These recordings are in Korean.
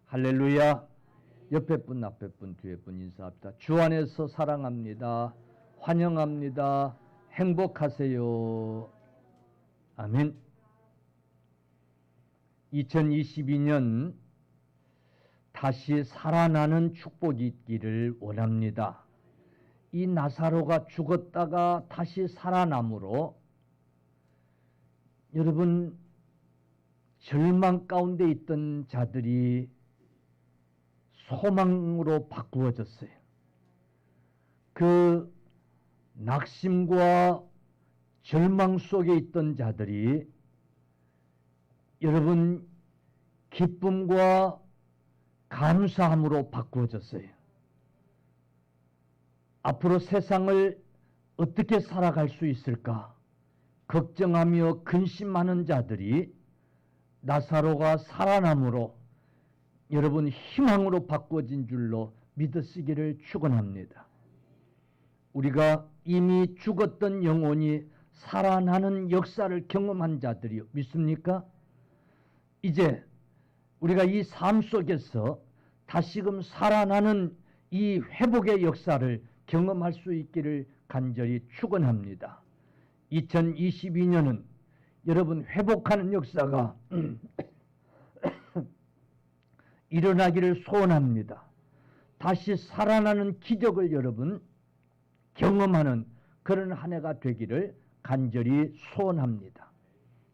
할렐루야. 옆에 분, 앞에 분, 뒤에 분 인사합니다. 주 안에서 사랑합니다. 환영합니다. 행복하세요. 아멘. 2022년 다시 살아나는 축복이 있기를 원합니다. 이 나사로가 죽었다가 다시 살아남으로 여러분 절망 가운데 있던 자들이 소망으로 바꾸어졌어요. 그 낙심과 절망 속에 있던 자들이 여러분 기쁨과 감사함으로 바꾸어졌어요. 앞으로 세상을 어떻게 살아갈 수 있을까 걱정하며 근심하는 자들이 나사로가 살아남으로 여러분 희망으로 바꿔진 줄로 믿으시기를 축원합니다. 우리가 이미 죽었던 영혼이 살아나는 역사를 경험한 자들이요. 믿습니까? 이제 우리가 이 삶 속에서 다시금 살아나는 이 회복의 역사를 경험할 수 있기를 간절히 축원합니다. 2022년은 여러분 회복하는 역사가 일어나기를 소원합니다. 다시 살아나는 기적을 여러분 경험하는 그런 한 해가 되기를 간절히 소원합니다.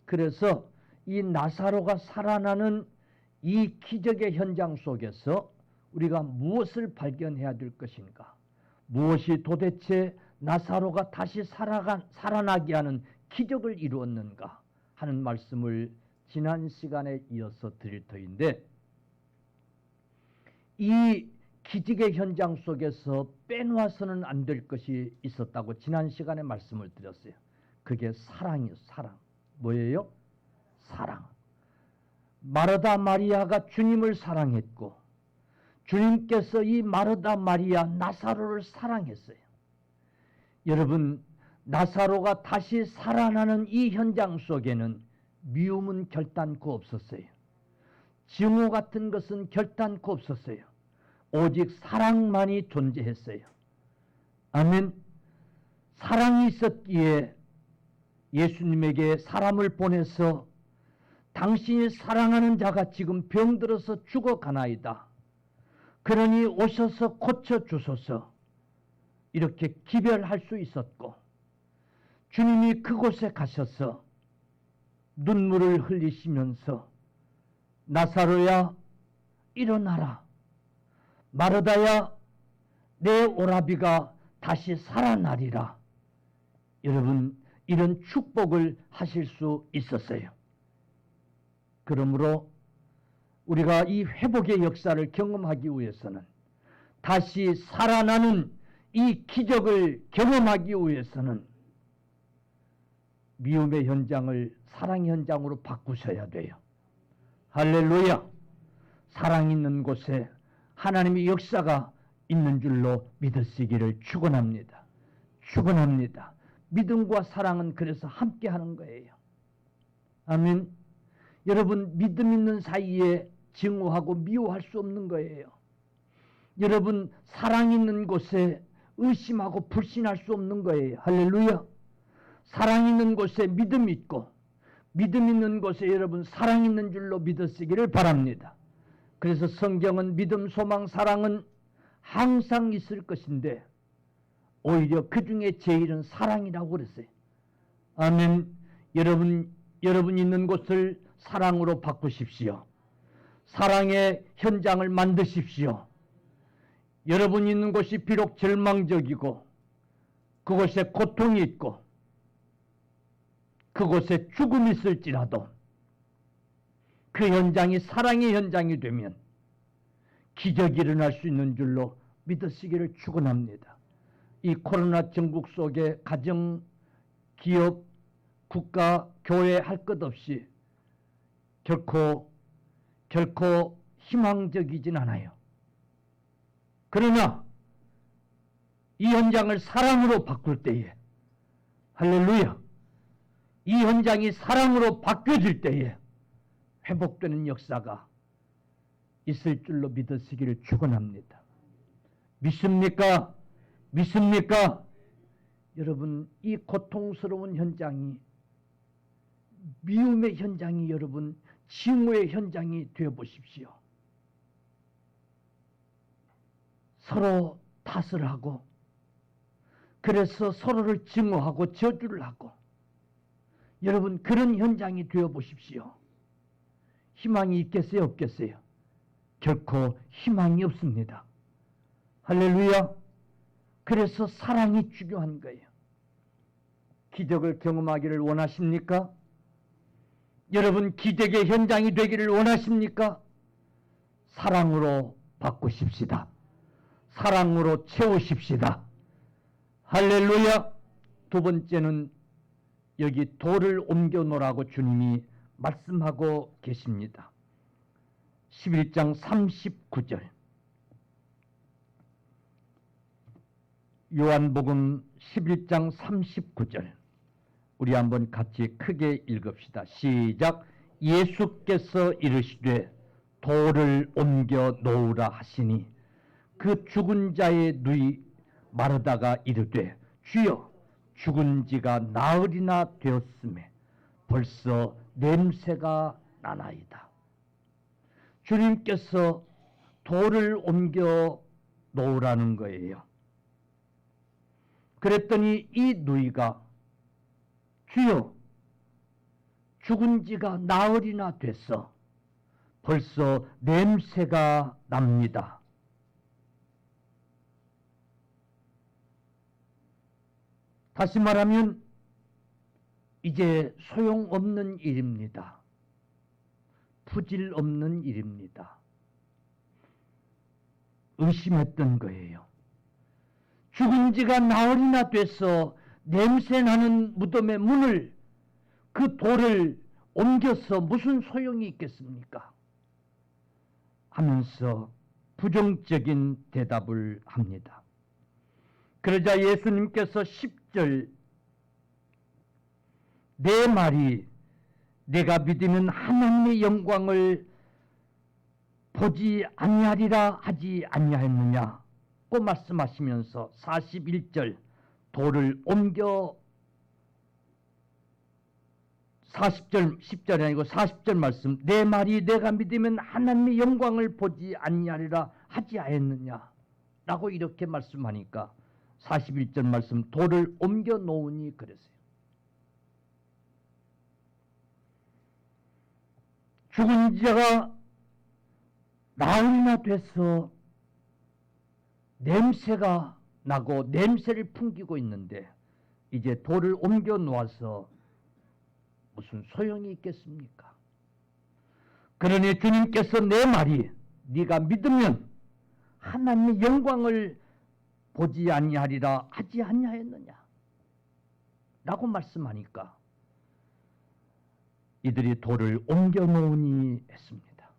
그래서 이 나사로가 살아나는 이 기적의 현장 속에서 우리가 무엇을 발견해야 될 것인가? 무엇이 도대체 나사로가 다시 살아나게 하는 기적을 이루었는가 하는 말씀을 지난 시간에 이어서 드릴 터인데, 이 기적의 현장 속에서 빼놓아서는 안 될 것이 있었다고 지난 시간에 말씀을 드렸어요. 그게 사랑이요. 사랑. 뭐예요? 사랑. 마르다 마리아가 주님을 사랑했고 주님께서 이 마르다 마리아 나사로를 사랑했어요. 여러분 나사로가 다시 살아나는 이 현장 속에는 미움은 결단코 없었어요. 증오 같은 것은 결단코 없었어요. 오직 사랑만이 존재했어요. 아멘. 사랑이 있었기에 예수님에게 사람을 보내서 당신이 사랑하는 자가 지금 병들어서 죽어가나이다. 그러니 오셔서 고쳐주소서. 이렇게 기별할 수 있었고, 주님이 그곳에 가셔서 눈물을 흘리시면서 나사로야 일어나라. 마르다야 내 오라비가 다시 살아나리라. 여러분 이런 축복을 하실 수 있었어요. 그러므로 우리가 이 회복의 역사를 경험하기 위해서는, 다시 살아나는 이 기적을 경험하기 위해서는 미움의 현장을 사랑의 현장으로 바꾸셔야 돼요. 할렐루야. 사랑 있는 곳에 하나님의 역사가 있는 줄로 믿으시기를 축원합니다. 축원합니다. 믿음과 사랑은 그래서 함께 하는 거예요. 아멘. 여러분 믿음 있는 사이에 증오하고 미워할 수 없는 거예요. 여러분 사랑 있는 곳에 의심하고 불신할 수 없는 거예요. 할렐루야. 사랑 있는 곳에 믿음 있고 믿음 있는 곳에 여러분 사랑 있는 줄로 믿으시기를 바랍니다. 그래서 성경은 믿음, 소망, 사랑은 항상 있을 것인데 오히려 그 중에 제일은 사랑이라고 그랬어요. 아멘. 여러분 있는 곳을 사랑으로 바꾸십시오. 사랑의 현장을 만드십시오. 여러분 있는 곳이 비록 절망적이고 그곳에 고통이 있고 그곳에 죽음이 있을지라도 그 현장이 사랑의 현장이 되면 기적이 일어날 수 있는 줄로 믿으시기를 축원합니다. 이 코로나 전국 속에 가정, 기업, 국가, 교회 할 것 없이 결코 희망적이진 않아요. 그러나 이 현장을 사랑으로 바꿀 때에, 할렐루야, 이 현장이 사랑으로 바뀌어질 때에 회복되는 역사가 있을 줄로 믿으시기를 축원합니다. 믿습니까? 믿습니까? 여러분, 이 고통스러운 현장이 미움의 현장이 여러분 징후의 현장이 되어 보십시오. 서로 탓을 하고 그래서 서로를 증오하고 저주를 하고 여러분 그런 현장이 되어 보십시오. 희망이 있겠어요? 없겠어요? 결코 희망이 없습니다. 할렐루야. 그래서 사랑이 중요한 거예요. 기적을 경험하기를 원하십니까? 여러분 기적의 현장이 되기를 원하십니까? 사랑으로 바꾸십시다. 사랑으로 채우십시다. 할렐루야. 두 번째는 여기 돌을 옮겨 놓으라고 주님이 말씀하고 계십니다. 11장 39절 요한복음 11장 39절 우리 한번 같이 크게 읽읍시다. 시작. 예수께서 이르시되 돌을 옮겨 놓으라 하시니 그 죽은 자의 누이 마르다가 이르되 주여 죽은 지가 나흘이나 되었음에 벌써 냄새가 나나이다. 주님께서 돌을 옮겨 놓으라는 거예요. 그랬더니 이 누이가 주여 죽은 지가 나흘이나 됐어. 벌써 냄새가 납니다. 다시 말하면 이제 소용없는 일입니다. 부질없는 일입니다. 의심했던 거예요. 죽은 지가 나흘이나 돼서 냄새나는 무덤의 문을 그 돌을 옮겨서 무슨 소용이 있겠습니까? 하면서 부정적인 대답을 합니다. 그러자 예수님께서 10절 내 말이 내가 믿으면 하나님의 영광을 보지 아니하리라 하지 아니하였느냐고 말씀하시면서 41절 돌을 옮겨 40절 10절이 아니고 40절 말씀 내 말이 내가 믿으면 하나님의 영광을 보지 아니하리라 하지 않았느냐 라고 이렇게 말씀하니까 41절 말씀 돌을 옮겨 놓으니 그랬어요. 죽은 자가 나흘이나 돼서 냄새가 나고 냄새를 풍기고 있는데 이제 돌을 옮겨 놓아서 무슨 소용이 있겠습니까? 그러니 주님께서 내 말이 네가 믿으면 하나님의 영광을 보지 아니하리라 하지 아니하였느냐 라고 말씀하니까 이들이 돌을 옮겨 놓으니 했습니다.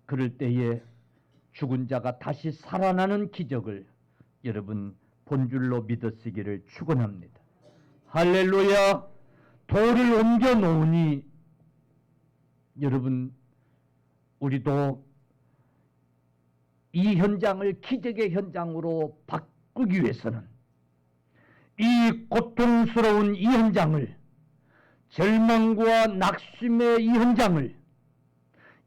그럴 때에 죽은 자가 다시 살아나는 기적을 여러분 본줄로 믿으시기를 축원합니다. 할렐루야. 돌을 옮겨 놓으니 여러분 우리도 이 현장을 기적의 현장으로 바꾸기 위해서는 이 고통스러운 이 현장을 절망과 낙심의 이 현장을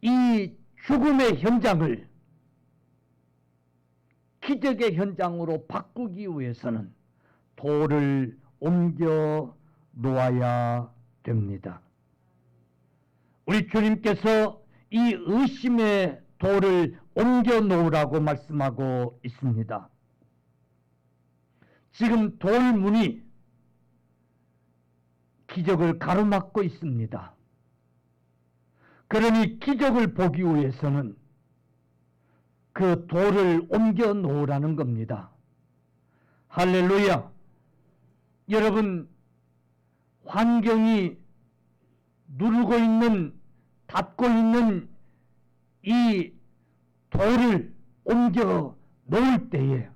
이 죽음의 현장을 기적의 현장으로 바꾸기 위해서는 돌을 옮겨 놓아야 됩니다. 우리 주님께서 이 의심의 돌을 옮겨 놓으라고 말씀하고 있습니다. 지금 돌문이 기적을 가로막고 있습니다. 그러니 기적을 보기 위해서는 그 돌을 옮겨 놓으라는 겁니다. 할렐루야. 여러분 환경이 누르고 있는 닫고 있는 이 돌을 옮겨 놓을 때에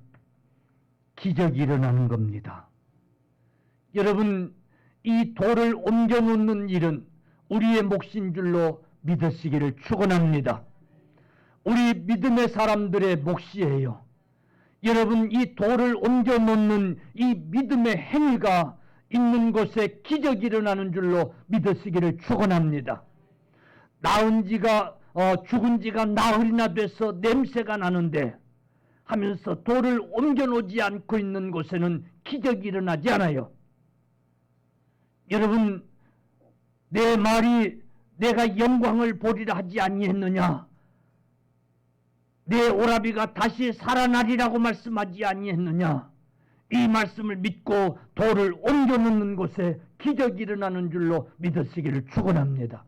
기적이 일어나는 겁니다. 여러분 이 돌을 옮겨 놓는 일은 우리의 몫인 줄로 믿으시기를 축원합니다. 우리 믿음의 사람들의 몫이에요. 여러분, 이 돌을 옮겨 놓는 이 믿음의 행위가 있는 곳에 기적이 일어나는 줄로 믿으시기를 축원합니다. 죽은 지가 나흘이나 돼서 냄새가 나는데 하면서 돌을 옮겨 놓지 않고 있는 곳에는 기적이 일어나지 않아요. 여러분, 내 말이 내가 영광을 보리라 하지 아니했느냐? 내 오라비가 다시 살아나리라고 말씀하지 아니했느냐? 이 말씀을 믿고 돌을 옮겨 놓는 곳에 기적이 일어나는 줄로 믿으시기를 축원합니다.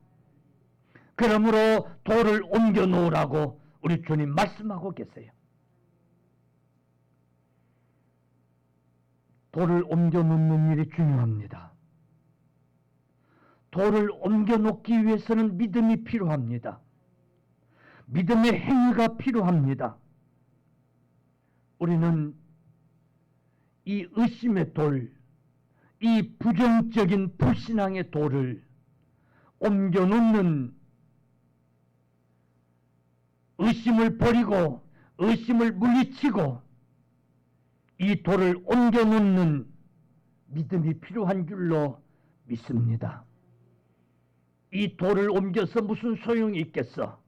그러므로 돌을 옮겨 놓으라고 우리 주님 말씀하고 계세요. 돌을 옮겨 놓는 일이 중요합니다. 돌을 옮겨 놓기 위해서는 믿음이 필요합니다. 믿음의 행위가 필요합니다. 우리는 이 의심의 돌, 이 부정적인 불신앙의 돌을 옮겨 놓는, 의심을 버리고 의심을 물리치고 이 돌을 옮겨 놓는 믿음이 필요한 줄로 믿습니다. 이 돌을 옮겨서 무슨 소용이 있겠어?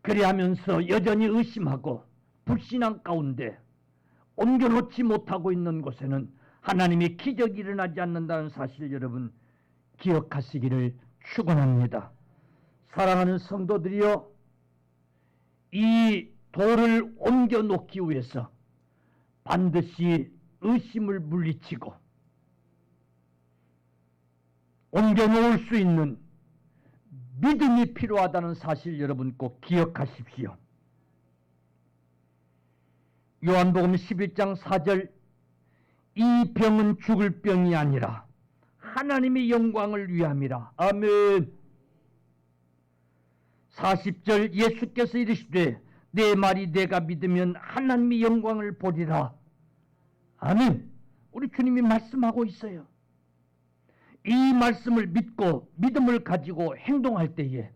그리하면서 여전히 의심하고 불신앙 가운데 옮겨놓지 못하고 있는 곳에는 하나님의 기적이 일어나지 않는다는 사실 여러분 기억하시기를 축원합니다. 사랑하는 성도들이여, 이 돌을 옮겨놓기 위해서 반드시 의심을 물리치고 옮겨놓을 수 있는 믿음이 필요하다는 사실 여러분 꼭 기억하십시오. 요한복음 11장 4절, 이 병은 죽을 병이 아니라 하나님의 영광을 위함이라. 아멘. 40절, 예수께서 이르시되 내 말이 내가 믿으면 하나님의 영광을 보리라. 아멘. 우리 주님이 말씀하고 있어요. 이 말씀을 믿고 믿음을 가지고 행동할 때에,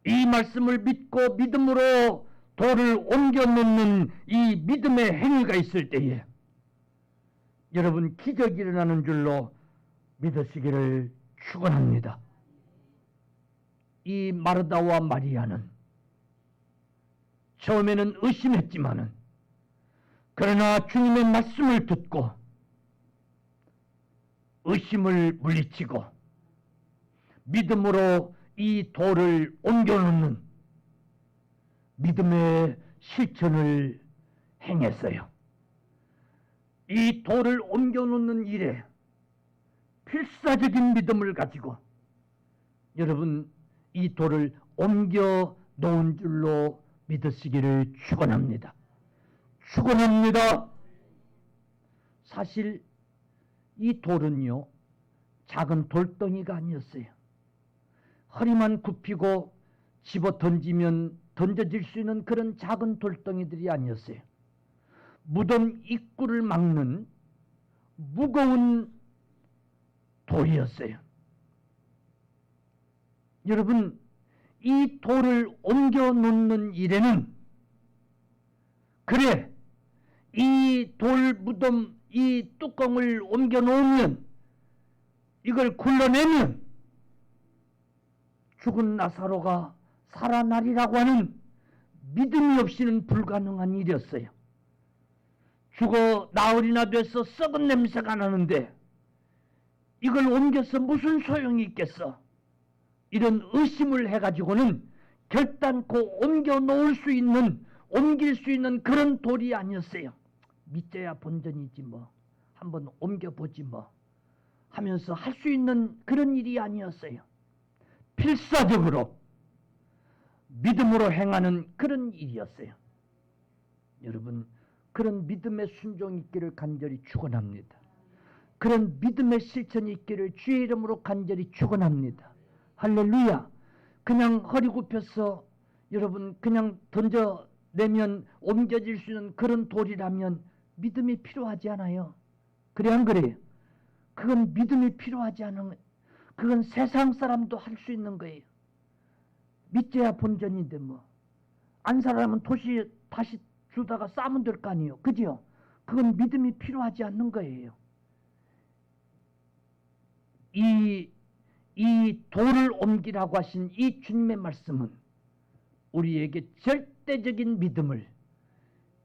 이 말씀을 믿고 믿음으로 돌을 옮겨 놓는 이 믿음의 행위가 있을 때에 여러분 기적이 일어나는 줄로 믿으시기를 축원합니다. 이 마르다와 마리아는 처음에는 의심했지만은 그러나 주님의 말씀을 듣고 의심을 물리치고 믿음으로 이 돌을 옮겨놓는 믿음의 실천을 행했어요. 이 돌을 옮겨놓는 일에 필사적인 믿음을 가지고 여러분 이 돌을 옮겨놓은 줄로 믿으시기를 축원합니다. 축원합니다. 사실 이 돌은요, 작은 돌덩이가 아니었어요. 허리만 굽히고 집어 던지면 던져질 수 있는 그런 작은 돌덩이들이 아니었어요. 무덤 입구를 막는 무거운 돌이었어요. 여러분, 이 돌을 옮겨 놓는 일에는, 그래, 이 돌 무덤 이 뚜껑을 옮겨 놓으면, 이걸 굴러내면 죽은 나사로가 살아나리라고 하는 믿음이 없이는 불가능한 일이었어요. 죽어 나흘이나 돼서 썩은 냄새가 나는데 이걸 옮겨서 무슨 소용이 있겠어? 이런 의심을 해가지고는 결단코 옮겨 놓을 수 있는, 옮길 수 있는 그런 돌이 아니었어요. 믿져야 본전이지 뭐, 한번 옮겨보지 뭐 하면서 할 수 있는 그런 일이 아니었어요. 필사적으로 믿음으로 행하는 그런 일이었어요. 여러분, 그런 믿음의 순종이 있기를 간절히 축원합니다. 그런 믿음의 실천이 있기를 주의 이름으로 간절히 축원합니다. 할렐루야. 그냥 허리 굽혀서 여러분 그냥 던져내면 옮겨질 수 있는 그런 돌이라면 믿음이 필요하지 않아요. 그래 안 그래요? 그건 믿음이 필요하지 않은, 그건 세상 사람도 할 수 있는 거예요. 믿져야 본전인데 뭐. 안 살아면 도시 다시 주다가 싸면 될 거 아니에요. 그죠? 그건 믿음이 필요하지 않는 거예요. 이 돌을 옮기라고 하신 이 주님의 말씀은 우리에게 절대적인 믿음을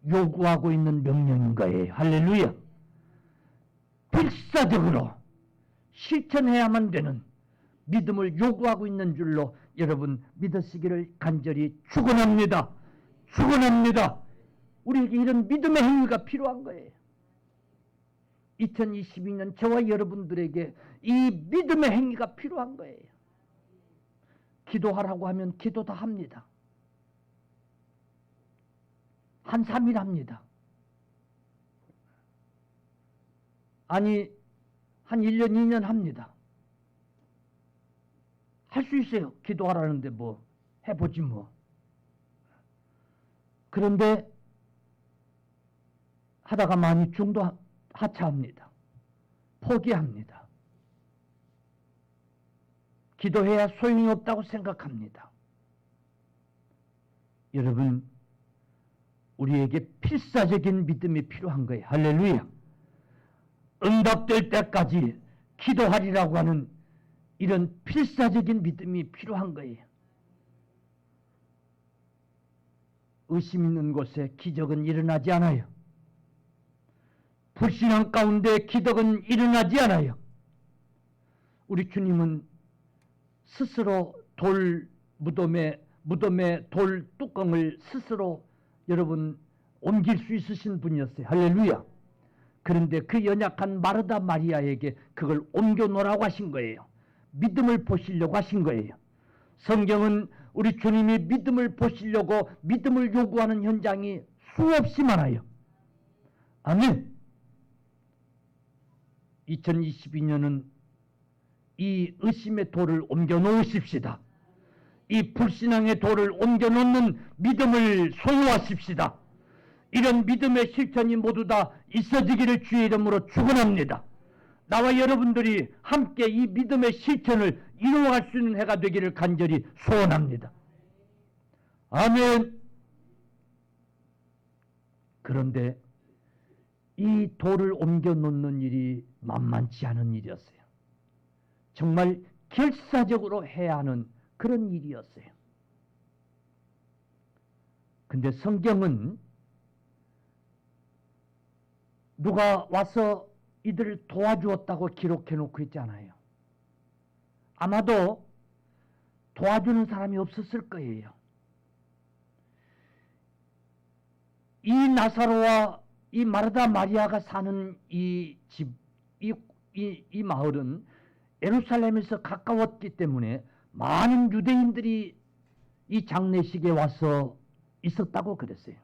요구하고 있는 명령인 거예요. 할렐루야. 필사적으로 실천해야만 되는 믿음을 요구하고 있는 줄로 여러분 믿으시기를 간절히 축원합니다. 축원합니다. 우리에게 이런 믿음의 행위가 필요한 거예요. 2022년 저와 여러분들에게 이 믿음의 행위가 필요한 거예요. 기도하라고 하면 기도 다 합니다. 한 3일 합니다. 아니 한 1년 2년 합니다. 할 수 있어요. 기도하라는데 뭐 해보지 뭐. 그런데 하다가 많이 중도 하차합니다. 포기합니다. 기도해야 소용이 없다고 생각합니다. 여러분, 우리에게 필사적인 믿음이 필요한 거예요. 할렐루야. 응답될 때까지 기도하리라고 하는 이런 필사적인 믿음이 필요한 거예요. 의심 있는 곳에 기적은 일어나지 않아요. 불신앙 가운데 기적은 일어나지 않아요. 우리 주님은 스스로 무덤에 돌 뚜껑을 스스로 여러분 옮길 수 있으신 분이었어요. 할렐루야. 그런데 그 연약한 마르다 마리아에게 그걸 옮겨 놓으라고 하신 거예요. 믿음을 보시려고 하신 거예요. 성경은 우리 주님이 믿음을 보시려고 믿음을 요구하는 현장이 수없이 많아요. 아멘. 2022년은 이 의심의 돌을 옮겨 놓으십시다. 이 불신앙의 돌을 옮겨 놓는 믿음을 소유하십시다. 이런 믿음의 실천이 모두 다 있어지기를 주의 이름으로 축원합니다. 나와 여러분들이 함께 이 믿음의 실천을 이루어갈 수 있는 해가 되기를 간절히 소원합니다. 아멘. 그런데 이 돌을 옮겨 놓는 일이 만만치 않은 일이었어요. 정말 결사적으로 해야 하는 그런 일이었어요. 근데 성경은 누가 와서 이들을 도와주었다고 기록해 놓고 있잖아요. 아마도 도와주는 사람이 없었을 거예요. 이 나사로와 이 마르다 마리아가 사는 이 집, 이 마을은 예루살렘에서 가까웠기 때문에 많은 유대인들이 이 장례식에 와서 있었다고 그랬어요.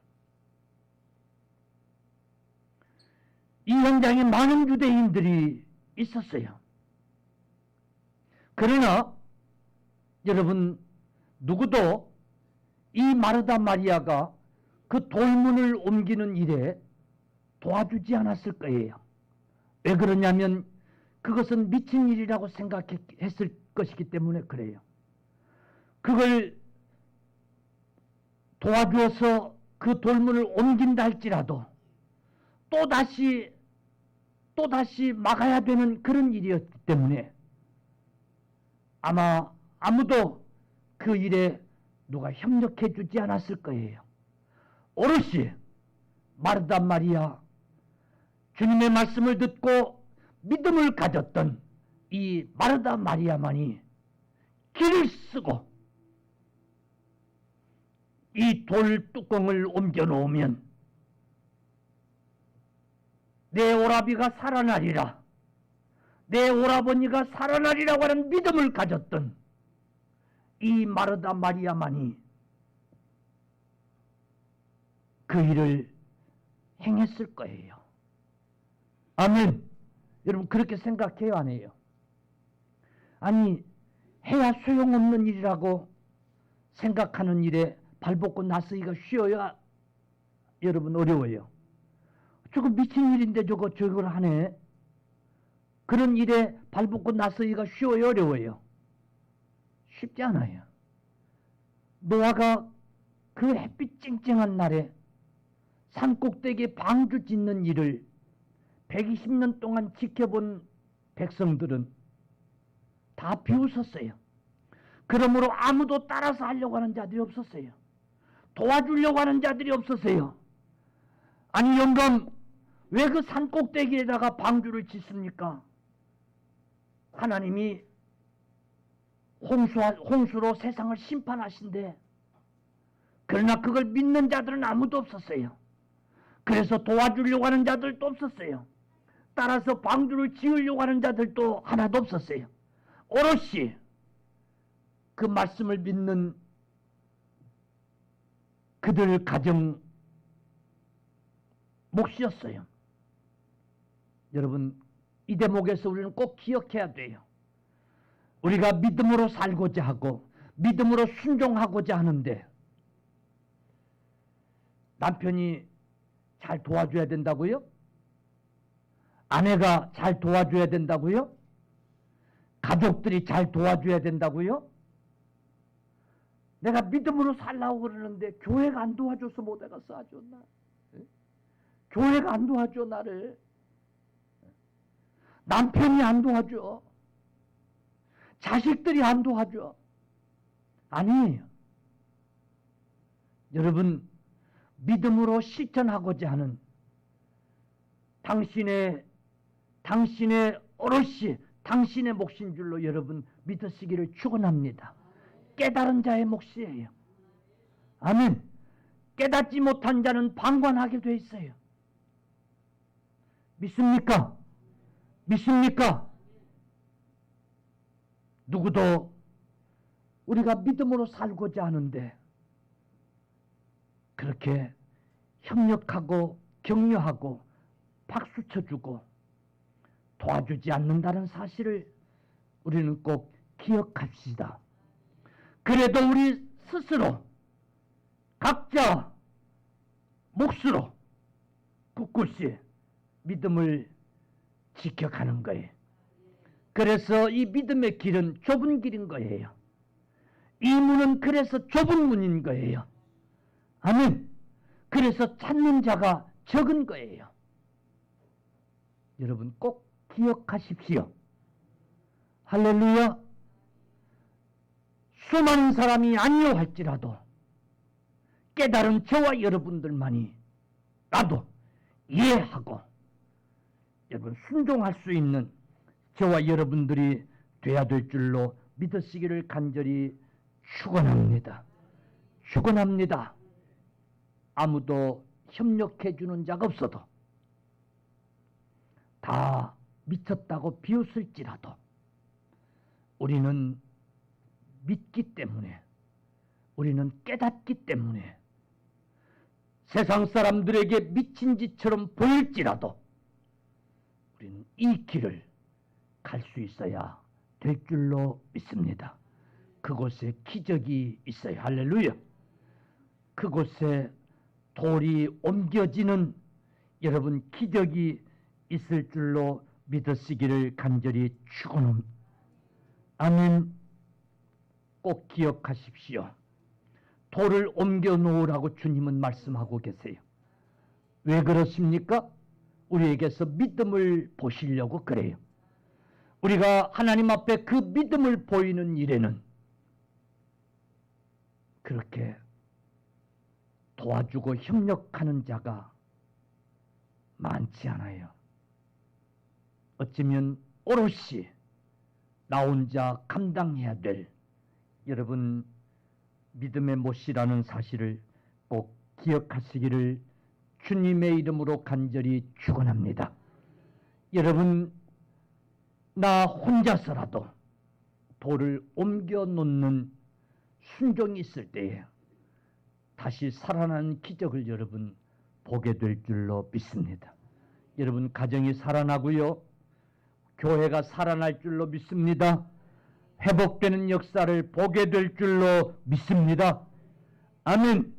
이 현장에 많은 유대인들이 있었어요. 그러나 여러분 누구도 이 마르다 마리아가 그 돌문을 옮기는 일에 도와주지 않았을 거예요. 왜 그러냐면 그것은 미친 일이라고 생각했을 것이기 때문에 그래요. 그걸 도와주어서 그 돌문을 옮긴다 할지라도 또다시 막아야 되는 그런 일이었기 때문에 아마 아무도 그 일에 누가 협력해 주지 않았을 거예요. 오롯이 마르다 마리아 주님의 말씀을 듣고 믿음을 가졌던 이 마르다 마리아만이 길을 쓰고 이 돌 뚜껑을 옮겨 놓으면 내 오라비가 살아나리라, 내 오라버니가 살아나리라고 하는 믿음을 가졌던 이 마르다 마리아만이 그 일을 행했을 거예요. 아멘. 여러분 그렇게 생각해요, 안 해요? 아니 해야 소용없는 일이라고 생각하는 일에 발벗고 나서기가 쉬워야 여러분 어려워요. 저거 미친 일인데 저걸 하네. 그런 일에 발벗고 나서기가 쉬워요, 어려워요? 쉽지 않아요. 노아가 그 햇빛 쨍쨍한 날에 산꼭대기에 방주 짓는 일을 120년 동안 지켜본 백성들은 다 비웃었어요. 그러므로 아무도 따라서 하려고 하는 자들이 없었어요. 도와주려고 하는 자들이 없었어요. 아니 영감, 왜 그 산꼭대기에다가 방주를 짓습니까? 하나님이 홍수로 세상을 심판하신대. 그러나 그걸 믿는 자들은 아무도 없었어요. 그래서 도와주려고 하는 자들도 없었어요. 따라서 방주를 지으려고 하는 자들도 하나도 없었어요. 오롯이 그 말씀을 믿는 그들 가정 몫이었어요. 여러분, 이 대목에서 우리는 꼭 기억해야 돼요. 우리가 믿음으로 살고자 하고 믿음으로 순종하고자 하는데 남편이 잘 도와줘야 된다고요? 아내가 잘 도와줘야 된다고요? 가족들이 잘 도와줘야 된다고요? 내가 믿음으로 살라고 그러는데 교회가 안 도와줘서 못 해갔어. 아주 나. 교회가 안 도와줘 나를. 남편이 안 도와줘. 자식들이 안 도와줘. 아니, 여러분, 믿음으로 실천하고자 하는 당신의 오롯이 당신의 몫인 줄로 여러분 믿으시기를 축원합니다. 깨달은 자의 몫이에요. 아멘. 깨닫지 못한 자는 방관하게 돼 있어요. 믿습니까? 믿습니까? 누구도 우리가 믿음으로 살고자 하는데 그렇게 협력하고 격려하고 박수 쳐주고 도와주지 않는다는 사실을 우리는 꼭 기억합시다. 그래도 우리 스스로 각자 몫으로 굳굳이 믿음을 지켜가는 거예요. 그래서 이 믿음의 길은 좁은 길인 거예요. 이 문은 그래서 좁은 문인 거예요. 아멘. 그래서 찾는 자가 적은 거예요. 여러분 꼭 기억하십시오. 할렐루야. 수많은 사람이 아니오 할지라도 깨달은 저와 여러분들만이 나도 이해하고 여러분 순종할 수 있는 저와 여러분들이 돼야 될 줄로 믿으시기를 간절히 축원합니다. 축원합니다. 아무도 협력해 주는 자가 없어도 다 미쳤다고 비웃을지라도 우리는 믿기 때문에 우리는 깨닫기 때문에 세상 사람들에게 미친 짓처럼 보일지라도 우리는 이 길을 갈 수 있어야 될 줄로 믿습니다. 그곳에 기적이 있어요. 할렐루야. 그곳에 돌이 옮겨지는 여러분 기적이 있을 줄로 믿으시기를 간절히 축원합니다. 아멘. 꼭 기억하십시오. 돌을 옮겨 놓으라고 주님은 말씀하고 계세요. 왜 그렇습니까? 우리에게서 믿음을 보시려고 그래요. 우리가 하나님 앞에 그 믿음을 보이는 일에는 그렇게 도와주고 협력하는 자가 많지 않아요. 어쩌면 오롯이 나 혼자 감당해야 될 여러분 믿음의 몫이라는 사실을 꼭 기억하시기를 주님의 이름으로 간절히 축원합니다. 여러분 나 혼자서라도 돌을 옮겨 놓는 순종이 있을 때에 다시 살아나는 기적을 여러분 보게 될 줄로 믿습니다. 여러분 가정이 살아나고요. 교회가 살아날 줄로 믿습니다. 회복되는 역사를 보게 될 줄로 믿습니다. 아멘.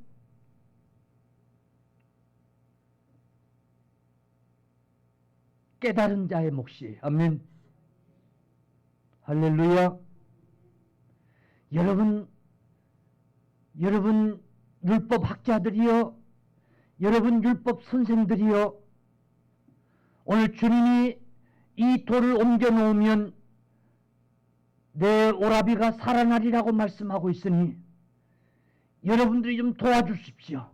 깨달은 자의 몫이 아멘. 할렐루야. 여러분 여러분 율법 학자들이여, 여러분 율법 선생들이여, 오늘 주님이 이 돌을 옮겨 놓으면 내 오라비가 살아나리라고 말씀하고 있으니 여러분들이 좀 도와주십시오.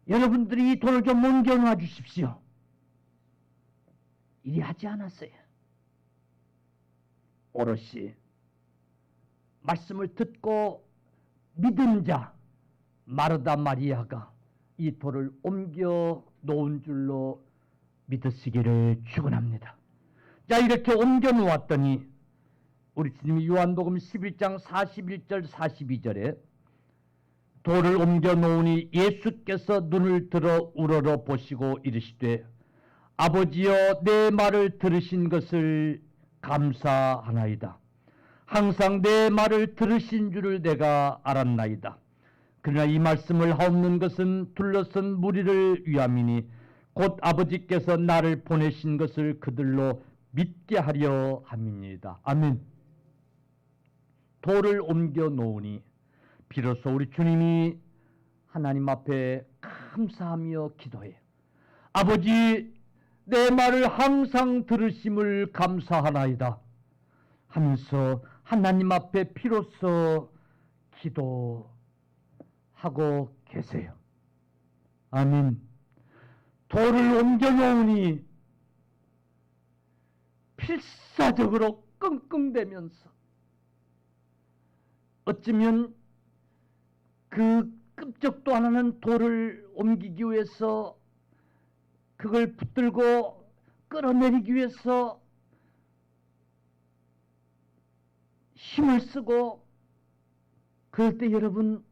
여러분들이 이 돌을 좀 옮겨 놔 주십시오. 이리 하지 않았어요. 오롯이 말씀을 듣고 믿은 자 마르다 마리아가 이 돌을 옮겨 놓은 줄로 믿으시기를 축원합니다. 자, 이렇게 옮겨 놓았더니 우리 주님이 요한복음 11장 41절 42절에 돌을 옮겨 놓으니 예수께서 눈을 들어 우러러 보시고 이르시되 아버지여 내 말을 들으신 것을 감사하나이다. 항상 내 말을 들으신 줄을 내가 알았나이다. 그러나 이 말씀을 하옵는 것은 둘러선 무리를 위함이니 곧 아버지께서 나를 보내신 것을 그들로 믿게 하려 함이니이다. 아멘. 돌을 옮겨 놓으니 비로소 우리 주님이 하나님 앞에 감사하며 기도해요. 아버지, 내 말을 항상 들으심을 감사하나이다 하면서 하나님 앞에 비로소 기도하고 계세요. 아멘. 돌을 옮겨 놓으니 필사적으로 끙끙대면서 어쩌면 그 끔찍도 안 하는 돌을 옮기기 위해서 그걸 붙들고 끌어내리기 위해서 힘을 쓰고, 그럴 때 여러분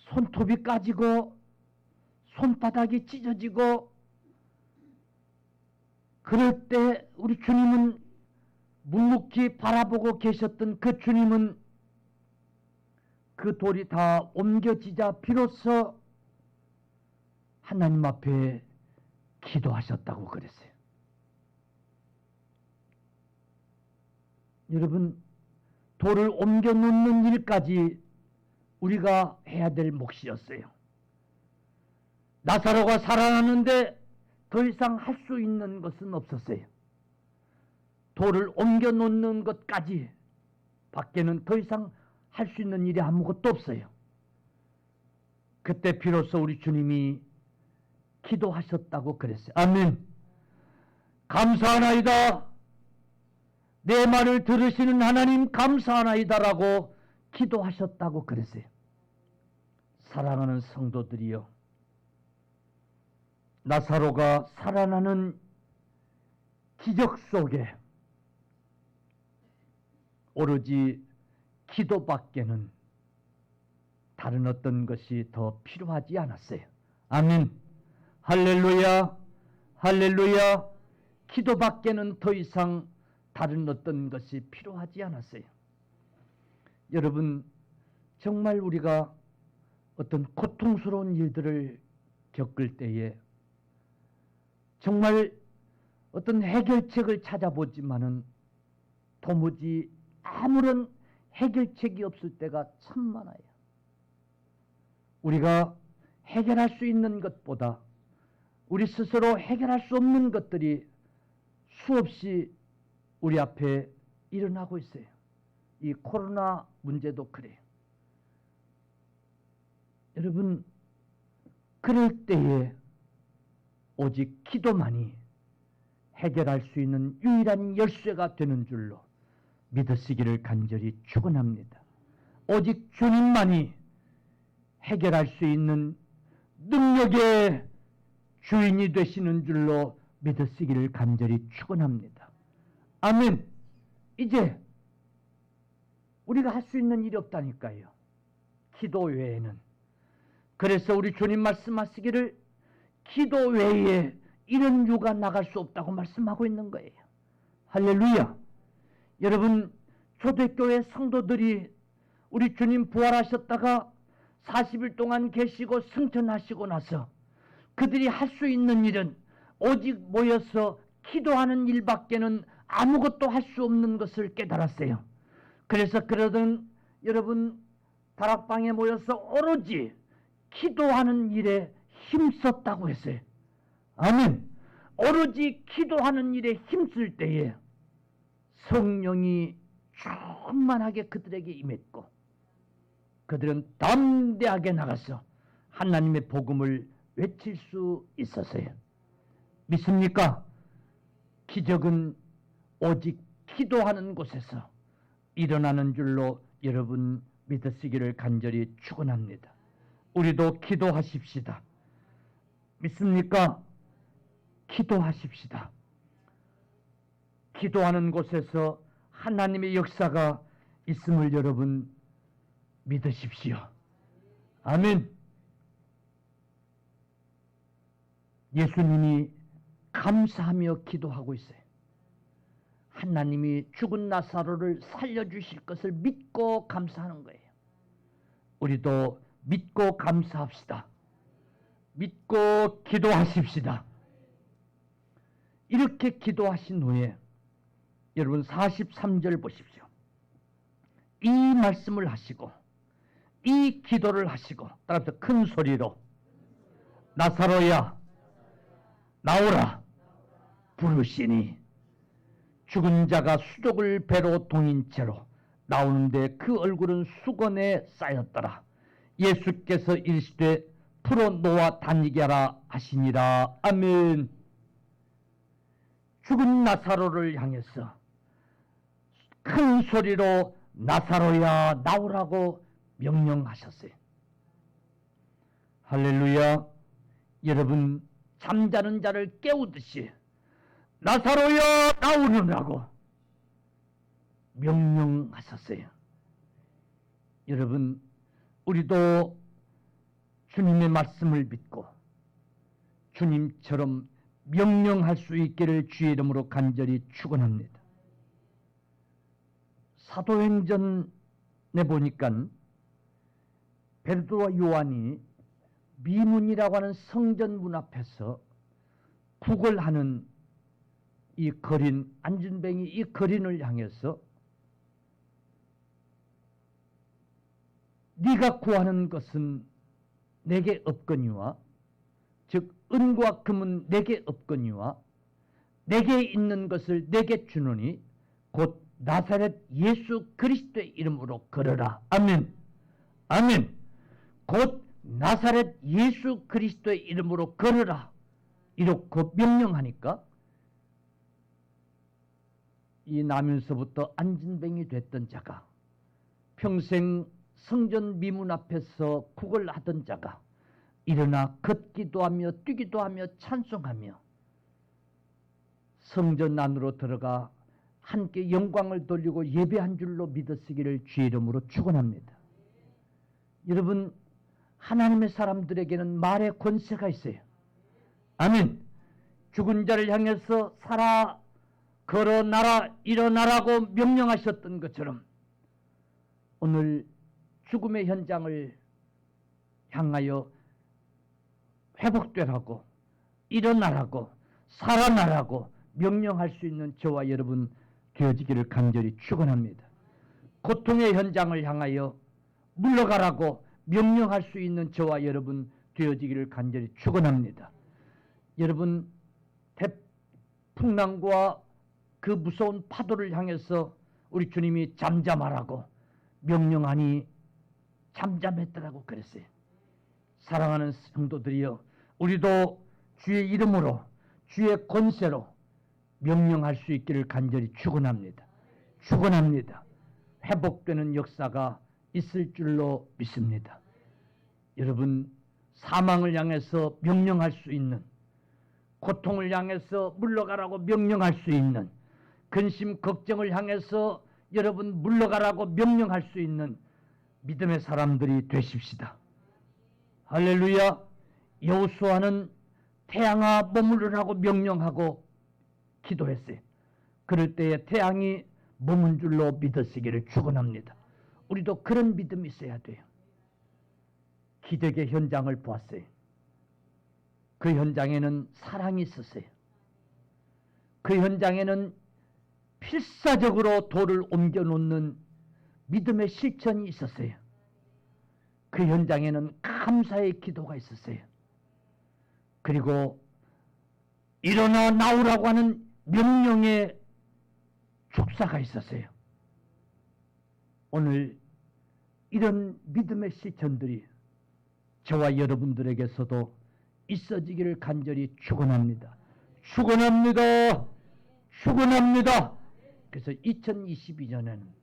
손톱이 까지고 손바닥이 찢어지고, 그럴 때 우리 주님은 묵묵히 바라보고 계셨던 그 주님은 그 돌이 다 옮겨지자 비로소 하나님 앞에 기도하셨다고 그랬어요. 여러분, 돌을 옮겨 놓는 일까지 우리가 해야 될 몫이었어요. 나사로가 살아나는데 더 이상 할 수 있는 것은 없었어요. 돌을 옮겨 놓는 것까지 밖에는 더 이상 할 수 있는 일이 아무것도 없어요. 그때 비로소 우리 주님이 기도하셨다고 그랬어요. 아멘. 감사하나이다. 내 말을 들으시는 하나님 감사하나이다라고 기도하셨다고 그랬어요. 사랑하는 성도들이여, 나사로가 살아나는 기적 속에 오로지 기도밖에는 다른 어떤 것이 더 필요하지 않았어요. 아멘. 할렐루야, 할렐루야. 기도밖에는 더 이상 다른 어떤 것이 필요하지 않았어요. 여러분, 정말 우리가 어떤 고통스러운 일들을 겪을 때에 정말 어떤 해결책을 찾아보지만은 도무지 아무런 해결책이 없을 때가 참 많아요. 우리가 해결할 수 있는 것보다 우리 스스로 해결할 수 없는 것들이 수없이 우리 앞에 일어나고 있어요. 이 코로나 문제도 그래요. 여러분, 그럴 때에 오직 기도만이 해결할 수 있는 유일한 열쇠가 되는 줄로 믿으시기를 간절히 축원합니다. 오직 주님만이 해결할 수 있는 능력의 주인이 되시는 줄로 믿으시기를 간절히 축원합니다. 아멘. 이제 우리가 할 수 있는 일이 없다니까요. 기도 외에는. 그래서 우리 주님 말씀하시기를 기도 외에 이런 유가 나갈 수 없다고 말씀하고 있는 거예요. 할렐루야. 여러분, 초대교회 성도들이 우리 주님 부활하셨다가 40일 동안 계시고 승천하시고 나서 그들이 할 수 있는 일은 오직 모여서 기도하는 일밖에는 아무것도 할 수 없는 것을 깨달았어요. 그래서 그러던 여러분 다락방에 모여서 오로지 기도하는 일에 힘썼다고 했어요. 아멘. 오로지 기도하는 일에 힘쓸 때에 성령이 충만하게 그들에게 임했고 그들은 담대하게 나가서 하나님의 복음을 외칠 수 있었어요. 믿습니까? 기적은 오직 기도하는 곳에서 일어나는 줄로 여러분 믿으시기를 간절히 축원합니다. 우리도 기도하십시다. 믿습니까? 기도하십시다. 기도하는 곳에서 하나님의 역사가 있음을 여러분 믿으십시오. 아멘. 예수님이 감사하며 기도하고 있어요. 하나님이 죽은 나사로를 살려주실 것을 믿고 감사하는 거예요. 우리도 믿고 감사합시다. 믿고 기도하십시다. 이렇게 기도하신 후에 여러분 43절 보십시오. 이 말씀을 하시고 이 기도를 하시고 따라서 큰 소리로 나사로야 나오라 부르시니 죽은 자가 수족을 배로 동인 채로 나오는데 그 얼굴은 수건에 쌓였더라. 예수께서 이르시되 풀어놓아 다니게 하라 하시니라. 아멘. 죽은 나사로를 향해서 큰 소리로 나사로야 나오라고 명령하셨어요. 할렐루야. 여러분 잠자는 자를 깨우듯이 나사로야 나오느라고 명령하셨어요. 여러분 우리도 주님의 말씀을 믿고 주님처럼 명령할 수 있기를 주의 이름으로 간절히 축원합니다. 사도행전에 보니까 베드로와 요한이 미문이라고 하는 성전 문 앞에서 구걸하는 이 거린, 안진뱅이 이 거린을 향해서 네가 구하는 것은 내게 없거니와 즉 은과 금은 내게 없거니와 내게 있는 것을 내게 주노니 곧 나사렛 예수 그리스도의 이름으로 걸어라. 아멘. 아멘. 곧 나사렛 예수 그리스도의 이름으로 걸어라. 이렇게 명령하니까 이 나면서부터 안진뱅이 됐던 자가 평생 성전 미문 앞에서 구걸하던 자가 일어나 걷기도 하며 뛰기도 하며 찬송하며 성전 안으로 들어가 함께 영광을 돌리고 예배한 줄로 믿으시기를 주의 이름으로 축원합니다. 여러분 하나님의 사람들에게는 말의 권세가 있어요. 아멘. 죽은 자를 향해서 살아 걸어나라 일어나라고 명령하셨던 것처럼 오늘 죽음의 현장을 향하여 회복되라고 일어나라고 살아나라고 명령할 수 있는 저와 여러분 되어지기를 간절히 축원합니다. 고통의 현장을 향하여 물러가라고 명령할 수 있는 저와 여러분 되어지기를 간절히 축원합니다. 여러분 풍랑과 그 무서운 파도를 향해서 우리 주님이 잠잠하라고 명령하니 잠잠했더라고 그랬어요. 사랑하는 성도들이여, 우리도 주의 이름으로 주의 권세로 명령할 수 있기를 간절히 축원합니다. 축원합니다. 회복되는 역사가 있을 줄로 믿습니다. 여러분 사망을 향해서 명령할 수 있는, 고통을 향해서 물러가라고 명령할 수 있는, 근심 걱정을 향해서 여러분 물러가라고 명령할 수 있는 믿음의 사람들이 되십시다. 할렐루야. 여호수아는 태양아 머무르라고 명령하고 기도했어요. 그럴 때에 태양이 머문 줄로 믿으시기를 축원합니다. 우리도 그런 믿음이 있어야 돼요. 기적의 현장을 보았어요. 그 현장에는 사랑이 있었어요. 그 현장에는 필사적으로 돌을 옮겨 놓는 믿음의 실천이 있었어요. 그 현장에는 감사의 기도가 있었어요. 그리고 일어나 나오라고 하는 명령의 축사가 있었어요. 오늘 이런 믿음의 실천들이 저와 여러분들에게서도 있어지기를 간절히 축원합니다. 축원합니다. 축원합니다. 그래서 2022년에는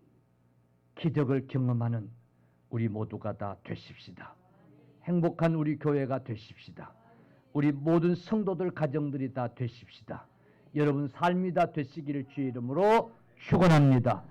기적을 경험하는 우리 모두가 다 되십시다. 행복한 우리 교회가 되십시다. 우리 모든 성도들 가정들이 다 되십시다. 여러분 삶이 다 되시기를 주의 이름으로 축원합니다.